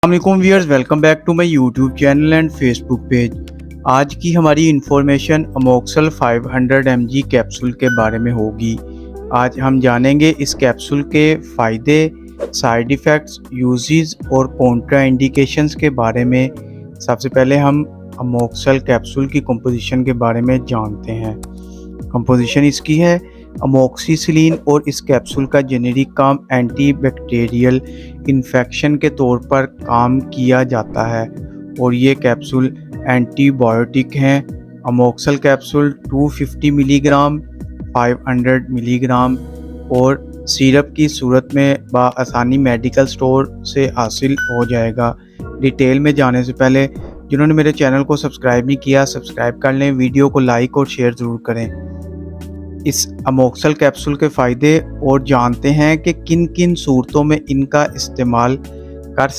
अस्सलामुअलैकुम viewers, welcome back to my YouTube channel and Facebook page. आज की हमारी इंफॉर्मेशन अमोक्सल 500 mg कैप्सूल के बारे में होगी। आज हम जानेंगे इस कैप्सूल के फ़ायदे, साइड इफ़ेक्ट्स, यूजेस और कॉन्ट्रा इंडिकेशंस के बारे में। सबसे पहले हम अमोक्सल कैप्सूल की कंपोजिशन के बारे में जानते हैं। कंपोजिशन इसकी है अमोक्सिसिलिन और इस कैप्सूल का जेनेरिक काम एंटी बैक्टीरियल इन्फेक्शन के तौर पर काम किया जाता है और ये कैप्सूल एंटीबायोटिक हैं। अमोक्सल कैप्सूल 250 मिलीग्राम, 500 मिलीग्राम और सिरप की सूरत में बआसानी मेडिकल स्टोर से हासिल हो जाएगा। डिटेल में जाने से पहले जिन्होंने मेरे चैनल को सब्सक्राइब नहीं किया, सब्सक्राइब कर लें, वीडियो को लाइक और शेयर ज़रूर करें। इस अमोक्सल कैप्सूल के फ़ायदे और जानते हैं कि किन किन सूरतों में इनका इस्तेमाल कर